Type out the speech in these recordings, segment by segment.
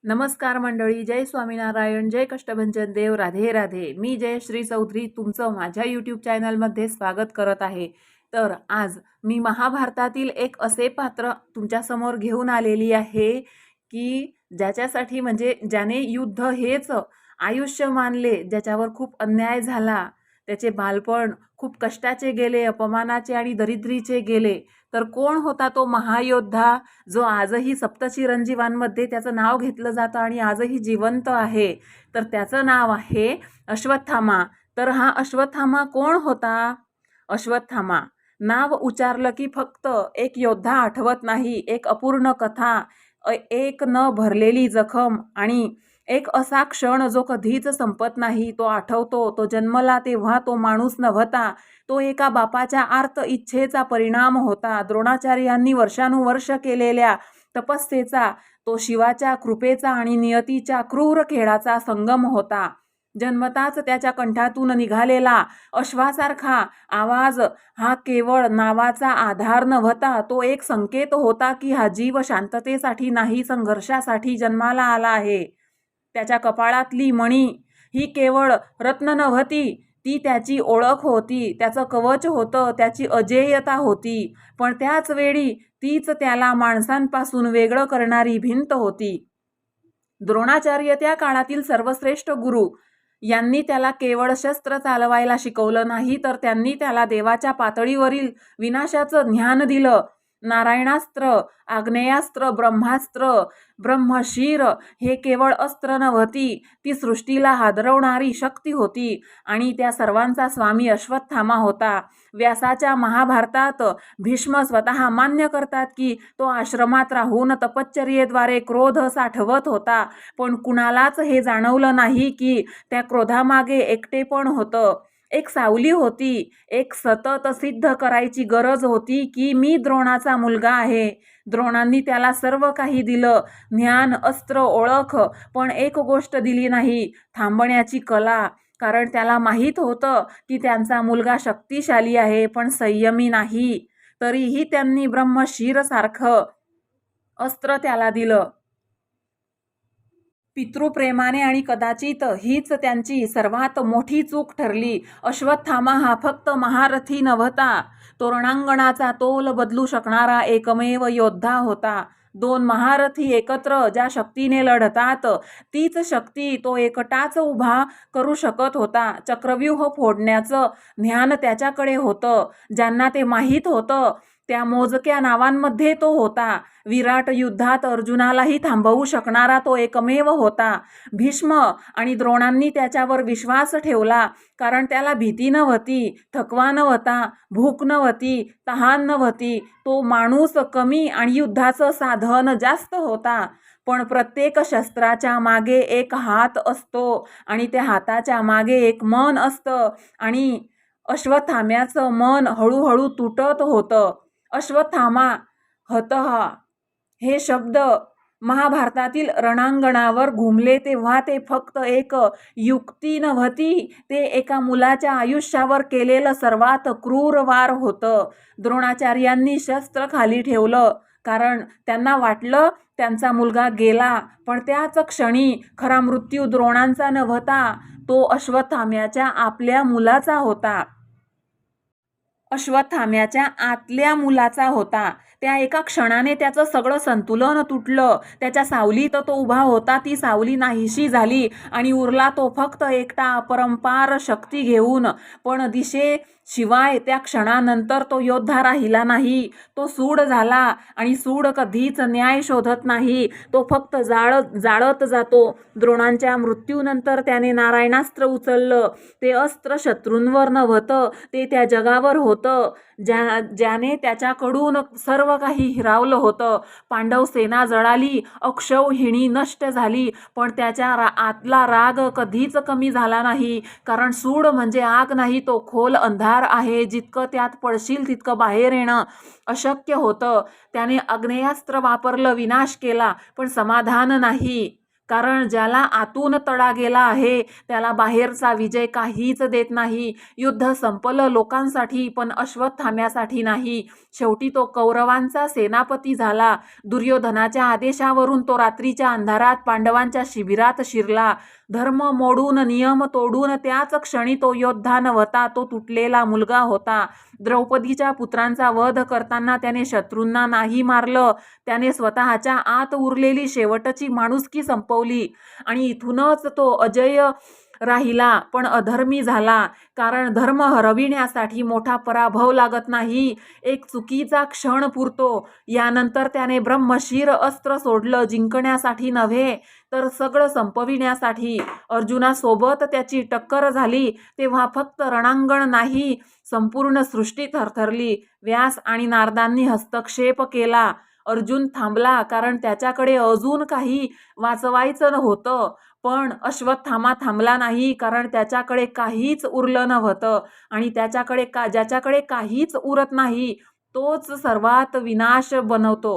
नमस्कार मंडळी, जय स्वामीनारायण, जय कष्टभंजन देव, राधे राधे. मी जयश्री चौधरी तुमचं माझ्या यूट्यूब चॅनलमध्ये स्वागत करत आहे. तर आज मी महाभारतातील एक असे पात्र तुमच्यासमोर घेऊन आलेली आहे की ज्याच्यासाठी म्हणजे ज्याने युद्ध हेच आयुष्य मानले, ज्याच्यावर खूप अन्याय झाला, त्याचे बालपण खूप कष्टाचे गेले, अपमानाचे आणि दरिद्रीचे गेले. तर कोण होता तो महायोद्धा जो आजही सप्तचिरंजीवांमध्ये त्याचं नाव घेतलं जातं आणि आजही जिवंत आहे? तर त्याचं नाव आहे अश्वत्थामा. तर हा अश्वत्थामा कोण होता? अश्वत्थामा नाव उच्चारलं की फक्त एक योद्धा आठवत नाही, एक अपूर्ण कथा, एक न भरलेली जखम आणि एक असा क्षण जो कधीच संपत नाही तो आठवतो. तो जन्मला तेव्हा तो माणूस नव्हता, तो एका बापाच्या आर्त इच्छेचा परिणाम होता. द्रोणाचार्यांनी वर्षानुवर्ष केलेल्या तपस्येचा, तो शिवाच्या कृपेचा आणि नियतीच्या क्रूर खेळाचा संगम होता. जन्मताच त्याच्या कंठातून निघालेला अश्वासारखा आवाज हा केवळ नावाचा आधार नव्हता, तो एक संकेत होता की हा जीव शांततेसाठी नाही, संघर्षासाठी जन्माला आला आहे. त्याच्या कपाळातली मणी ही केवळ रत्न नव्हती, ती त्याची ओळख होती, त्याचं कवच होतं, त्याची अजेयता होती. पण त्याच वेळी तीच त्याला माणसांपासून वेगळं करणारी भिंत होती. द्रोणाचार्य त्या काळातील सर्वश्रेष्ठ गुरु. यांनी त्याला केवळ शस्त्र चालवायला शिकवलं नाही, तर त्यांनी त्याला देवाच्या पातळीवरील विनाशाचं ज्ञान दिलं. नारायणास्त्र, आग्नेयास्त्र, ब्रह्मास्त्र, ब्रह्मशीर हे केवळ अस्त्र नव्हती, ती सृष्टीला हादरवणारी शक्ती होती. आणि त्या सर्वांचा स्वामी अश्वत्थामा होता. व्यासाच्या महाभारतात भीष्म स्वतः मान्य करतात की तो आश्रमात राहून तपश्चर्येद्वारे क्रोध साठवत होता, पण कुणालाच हे जाणवलं नाही की त्या क्रोधामागे एकटेपण होतं, एक सावली होती, एक सतत सिद्ध करायची गरज होती की मी द्रोणाचा मुलगा आहे. द्रोणांनी त्याला सर्व काही दिलं, ज्ञान, अस्त्र, ओळख, पण एक गोष्ट दिली नाही, थांबण्याची कला. कारण त्याला माहीत होतं की त्यांचा मुलगा शक्तिशाली आहे पण संयमी नाही. तरीही त्यांनी ब्रह्मशीर सारखं अस्त्र त्याला दिलं. पितृप्रेमाने, आणि कदाचित हीच त्यांची सर्वात मोठी चूक ठरली. अश्वत्थामा हा फक्त महारथी नव्हता, तो रणांगणाचा तोल बदलू शकणारा एकमेव योद्धा होता. दोन महारथी एकत्र ज्या शक्तीने लढतात, तीच शक्ती तो एकटाच उभा करू शकत होता. चक्रव्यूह फोडण्याचं ज्ञान त्याच्याकडे होतं. ज्यांना ते माहीत होतं त्या मोजक्या नावांमध्ये तो होता. विराट युद्धात अर्जुनालाही थांबवू शकणारा तो एकमेव होता. भीष्म आणि द्रोणांनी त्याच्यावर विश्वास ठेवला, कारण त्याला भीती नव्हती, थकवा नव्हता, भूक नव्हती, तहान नव्हती. तो माणूस कमी आणि युद्धाचं साधन जास्त होता. पण प्रत्येक शस्त्राच्या मागे एक हात असतो आणि त्या हाताच्या मागे एक मन असतं. आणि अश्वत्थाम्याचं मन हळूहळू तुटत होतं. अश्वत्थामा हतः हे शब्द महाभारतातील रणांगणावर घुमले तेव्हा ते फक्त एक युक्ती नव्हती, ते एका मुलाच्या आयुष्यावर केलेलं सर्वात क्रूर वार होतं. द्रोणाचार्यांनी शस्त्र खाली ठेवलं, कारण त्यांना वाटलं त्यांचा मुलगा गेला. पण त्याच क्षणी खरा मृत्यू द्रोणांचा नव्हता, तो अश्वत्थाम्याच्या आपल्या मुलाचा होता. अश्वत्थाम्याच्या आतल्या मुलाचा होता. त्या एका क्षणाने त्याचं सगळं संतुलन तुटलं. त्याच्या सावलीत तो उभा होता, ती सावली नाहीशी झाली आणि उरला तो फक्त एकटा अपरंपार शक्ती घेऊन. पण दिशेशिवाय त्या क्षणानंतर तो योद्धा राहिला नाही. तो सूड झाला आणि सूड कधीच न्याय शोधत नाही, तो फक्त जाळत जातो. द्रोणांच्या मृत्यूनंतर त्याने नारायणास्त्र उचललं. ते अस्त्र शत्रूंवर नव्हतं, ते त्या जगावर होतं, ज्याने त्याच्याकडून सर्व काही हिरावलं होतं. पांडव सेना जळाली, अक्षौहिणी नष्ट झाली, पण त्याच्या आतला राग कधीच कमी झाला नाही. कारण सूड म्हणजे आग नाही, तो खोल अंधार आहे. जितकं त्यात पडशील तितकं बाहेर येणं अशक्य होतं. त्याने आग्नेयास्त्र वापरलं, विनाश केला, पण समाधान नाही. कारण ज्याला आतून तडा गेला आहे त्याला बाहेरचा विजय काहीच देत नाही. युद्ध संपलं लोकांसाठी, पण अश्वत्थाम्यासाठी नाही. शेवटी तो कौरवांचा सेनापती झाला. दुर्योधनाच्या आदेशावरून तो रात्रीच्या अंधारात पांडवांच्या शिबिरात शिरला. धर्म मोडून, नियम तोडून त्याच क्षणी तो योद्धा नव्हता, तो तुटलेला मुलगा होता. द्रौपदीच्या पुत्रांचा वध करताना त्याने शत्रूंना नाही मारलं, त्याने स्वतःच्या आत उरलेली शेवटची माणुसकी संपवली आणि इथूनच तो अजय राहिला, पण अधर्मी झाला. कारण धर्म हरविण्यासाठी मोठा पराभव लागत नाही, एक चुकीचा क्षण पुरतो. यानंतर त्याने ब्रह्मशीर अस्त्र सोडलं, जिंकण्यासाठी नव्हे तर सगळं संपविण्यासाठी. अर्जुनासोबत त्याची टक्कर झाली तेव्हा फक्त रणांगण नाही, संपूर्ण सृष्टी थरथरली. व्यास आणि नारदांनी हस्तक्षेप केला. अर्जुन थांबला कारण त्याच्याकडे अजून काही वाचवायचं होतं. पण अश्वत्थामा थांबला नाही कारण त्याच्याकडे काहीच उरलं नव्हतं आणि ज्याच्याकडे काहीच उरत नाही तोच सर्वात विनाश बनवतो.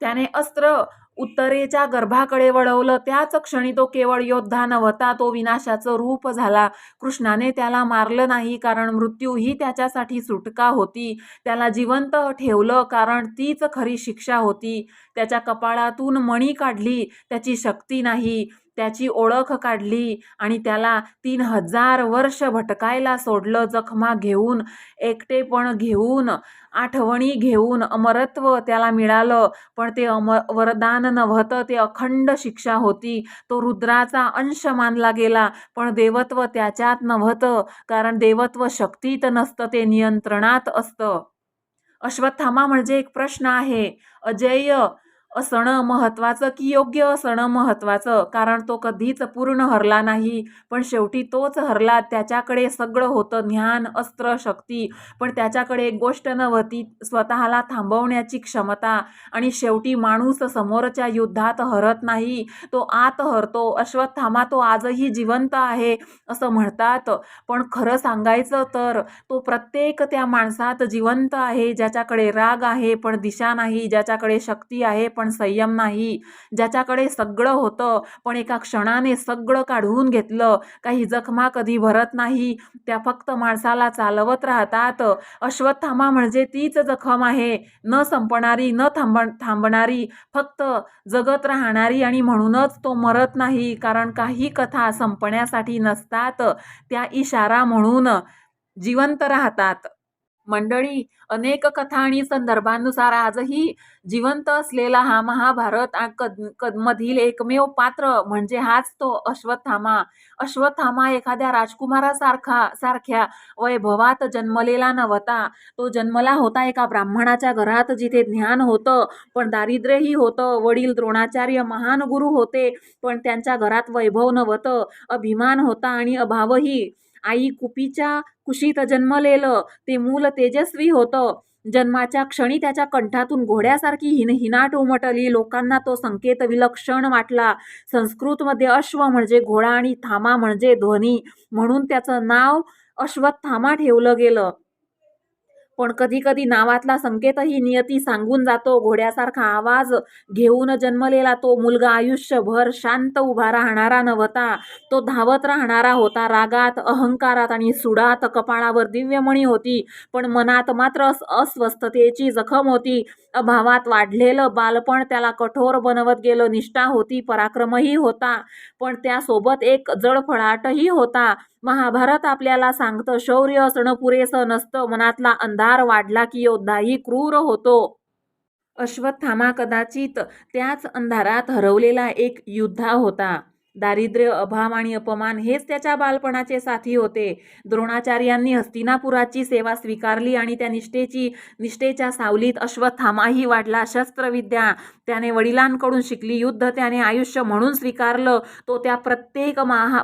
त्याने अस्त्र उत्तरेच्या गर्भाकडे वळवलं. त्याच क्षणी तो केवळ योद्धा नव्हता, तो विनाशाचं रूप झाला. कृष्णाने त्याला मारलं नाही कारण मृत्यू ही त्याच्यासाठी सुटका होती. त्याला जिवंत ठेवलं कारण तीच खरी शिक्षा होती. त्याच्या कपाळातून मणी काढली, त्याची शक्ती नाही, त्याची ओळख काढली आणि त्याला 3000 वर्ष भटकायला सोडलं. जखमा घेऊन, एकटेपण घेऊन, आठवणी घेऊन अमरत्व त्याला मिळालं. पण ते वरदान नव्हतं, ते अखंड शिक्षा होती. तो रुद्राचा अंश मानला गेला, पण देवत्व त्याच्यात नव्हतं. कारण देवत्व शक्तीत नसतं, ते नियंत्रणात असतं. अश्वत्थामा म्हणजे एक प्रश्न आहे. अजेय असणं महत्वाचं की योग्य असणं महत्वाचं? कारण तो कधीच पूर्ण हरला नाही, पण शेवटी तोच हरला. त्याच्याकडे सगळं होतं, ज्ञान, अस्त्र, शक्ती, पण त्याच्याकडे एक गोष्ट नव्हती, स्वतःला थांबवण्याची क्षमता. आणि शेवटी माणूस समोरच्या युद्धात हरत नाही, तो आत हरतो. अश्वत्थामा तो आजही जिवंत आहे असं म्हणतात, पण खरं सांगायचं तर तो प्रत्येक त्या माणसात जिवंत आहे, ज्याच्याकडे राग आहे पण दिशा नाही, ज्याच्याकडे शक्ती आहे पण संयम नाही, ज्याच्याकडे सगळं होतं पण एका क्षणाने सगळं काढून घेतलं. काही जखमा कधी भरत नाही, त्या फक्त माणसाला चालवत राहतात. अश्वत्थामा म्हणजे तीच जखम आहे, न संपणारी, न थांबणारी, फक्त जगत राहणारी. आणि म्हणूनच तो मरत नाही, कारण काही कथा संपण्यासाठी नसतात, त्या इशारा म्हणून जिवंत राहतात. मंडळी, अनेक कथा आणि संदर्भांनुसार आजही जिवंत असलेला हा महाभारत मधील एकमेव पात्र म्हणजे हाच तो अश्वत्थामा. अश्वत्थामा एखाद्या राजकुमारासारख्या वैभवात जन्मलेला नव्हता. तो जन्मला होता एका ब्राह्मणाच्या घरात, जिथे ज्ञान होतं पण दारिद्र्यही होतं. वडील द्रोणाचार्य महान गुरु होते, पण त्यांच्या घरात वैभव नव्हतं, अभिमान होता आणि अभावही. आई कुपीच्या कुशीत जन्मलेलं ते मूल तेजस्वी होतं. जन्माच्या क्षणी त्याच्या कंठातून घोड्यासारखी हिनाट उमटली. लोकांना तो संकेत विलक्षण वाटला. संस्कृतमध्ये अश्व म्हणजे घोडा आणि थामा म्हणजे ध्वनी, म्हणून त्याचं नाव अश्वत्थामा ठेवलं गेलं. पण कधी कधी नावातला संकेतही नियती सांगून जातो. घोड्यासारखा आवाज घेऊन जन्मलेला तो मुलगा आयुष्यभर शांत उभा राहणारा नव्हता, तो धावत राहणारा होता. रागात, अहंकारात आणि सुडात. कपाळावर दिव्यमणी होती, पण मनात मात्र अस्वस्थतेची जखम होती. अभावात वाढलेलं बालपण त्याला कठोर बनवत गेलं. निष्ठा होती, पराक्रमही होता, पण त्यासोबत एक जळफळाटही होता. महाभारत आपल्याला सांगतं, शौर्य असणं पुरेसं नसतं, मनातला अंधार वाढला की योद्धाही क्रूर होतो. अश्वत्थामा कदाचित त्याच अंधारात हरवलेला एक योद्धा होता. दारिद्र्य, अभाव आणि अपमान हेच त्याच्या बालपणाचे साथी होते. द्रोणाचार्यांनी हस्तिनापुराची सेवा स्वीकारली आणि त्या निष्ठेच्या सावलीत अश्वत्थामाही वाढला. शस्त्रविद्या त्याने वडिलांकडून शिकली, युद्ध त्याने आयुष्य म्हणून स्वीकारलं. तो त्या प्रत्येक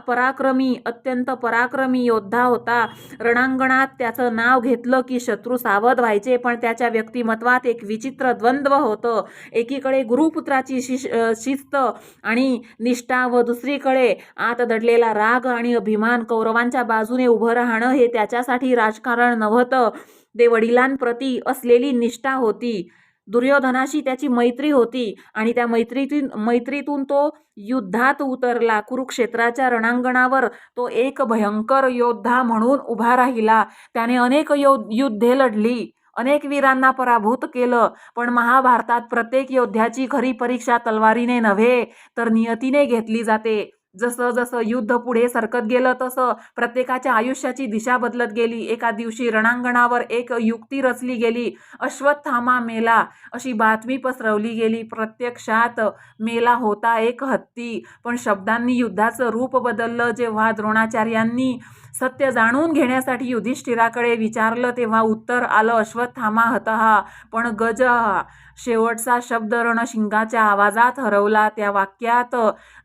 पराक्रमी, अत्यंत पराक्रमी योद्धा होता. रणांगणात त्याचं नाव घेतलं की शत्रू सावध व्हायचे, पण त्याच्या व्यक्तिमत्वात एक विचित्र द्वंद्व होतं. एकीकडे गुरुपुत्राची शिस्त आणि निष्ठा व दुसरीकडे आत दडलेला राग आणि अभिमान. कौरवांच्या बाजूने उभं राहणं हे त्याच्यासाठी राजकारण नव्हतं, ते वडिलांप्रती असलेली निष्ठा होती. दुर्योधनाशी त्याची मैत्री होती आणि त्या मैत्रीतून तो युद्धात उतरला. कुरुक्षेत्राच्या रणांगणावर तो एक भयंकर योद्धा म्हणून उभा राहिला. त्याने अनेक युद्धे लढली, अनेक वीरांना पराभूत केलं. पण महाभारतात प्रत्येक योद्ध्याची खरी परीक्षा तलवारीने नव्हे तर नियतीने घेतली जाते. जसं जसं युद्ध पुढे सरकत गेलं तसं प्रत्येकाच्या आयुष्याची दिशा बदलत गेली. एका दिवशी रणांगणावर एक युक्ती रचली गेली. अश्वत्थामा मेला अशी बातमी पसरवली गेली. प्रत्यक्षात मेला होता एक हत्ती. पण शब्दांनी युद्धाचं रूप बदललं. जेव्हा द्रोणाचार्यांनी सत्य जाणून घेण्यासाठी युधिष्ठिराकडे विचारलं तेव्हा उत्तर आलं, अश्वत्थामा हतः पण गजः. शेवटचा शब्द रणशिंगाच्या आवाजात हरवला. त्या वाक्यात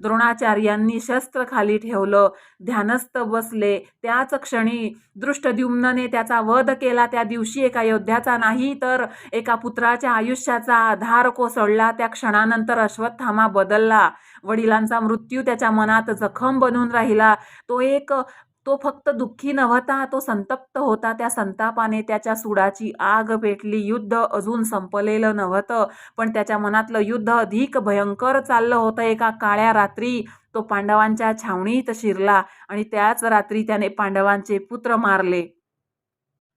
द्रोणाचार्यांनी शस्त्र खाली ठेवलं, ध्यानस्थ बसले. त्याच क्षणी दृष्टद्युम्नने त्याचा वध केला. त्या दिवशी एका योद्ध्याचा नाही तर एका पुत्राच्या आयुष्याचा आधार कोसळला. त्या क्षणानंतर अश्वत्थामा बदलला. वडिलांचा मृत्यू त्याच्या मनात जखम बनून राहिला. तो फक्त दुःखी नव्हता, तो संतप्त होता. त्या संतापाने त्याच्या सुडाची आग पेटली. युद्ध अजून संपलेलं नव्हतं, पण त्याच्या मनातलं युद्ध अधिक भयंकर चाललं होतं. एका काळ्या रात्री तो पांडवांच्या छावणीत शिरला आणि त्याच रात्री त्याने पांडवांचे पुत्र मारले.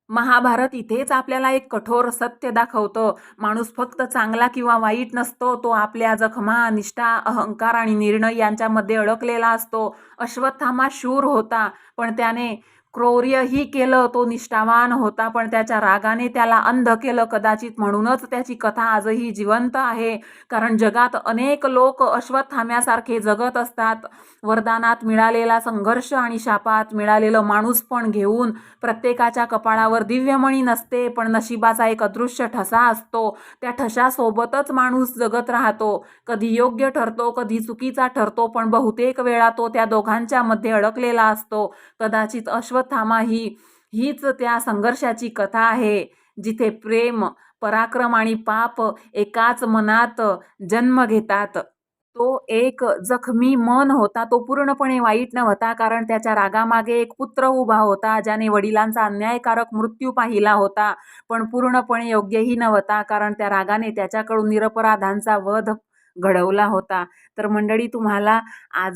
महाभारत इथेच आपल्याला एक कठोर सत्य दाखवतं. माणूस फक्त चांगला किंवा वाईट नसतो, तो आपल्या जखमा, निष्ठा, अहंकार आणि निर्णय यांच्यामध्ये अडकलेला असतो. अश्वत्थामा शूर होता, पण त्याने क्रौर्यही केलं. तो निष्ठावान होता, पण त्याच्या रागाने त्याला अंध केलं. कदाचित म्हणूनच त्याची कथा आजही जिवंत आहे. कारण जगात अनेक लोक अश्वत्थाम्यासारखे जगत असतात. वरदानात मिळालेला संघर्ष आणि शापात मिळालेलं माणूस पण घेऊन. प्रत्येकाच्या कपाळावर दिव्यमणी नसते, पण नशिबाचा एक अदृश्य ठसा असतो. त्या ठशासोबतच माणूस जगत राहतो. कधी योग्य ठरतो, कधी चुकीचा ठरतो, पण बहुतेक वेळा तो त्या दोघांच्या मध्ये अडकलेला असतो. कदाचित अश्वत्थामा हीच त्या संघर्षाची कथा आहे, जिथे प्रेम, पराक्रम आणि पाप एकाच मनात जन्म घेतात. तो एक जखमी मन होता. तो पूर्णपणे वाईट नव्हता, कारण त्याच्या रागामागे एक पुत्र उभा होता, ज्याने वडिलांचा अन्यायकारक मृत्यू पाहिला होता. पण पूर्णपणे योग्यही नव्हता, कारण त्या रागाने त्याच्याकडून निरपराधांचा वध घडवला होता. तर मंडळी, तुम्हाला आज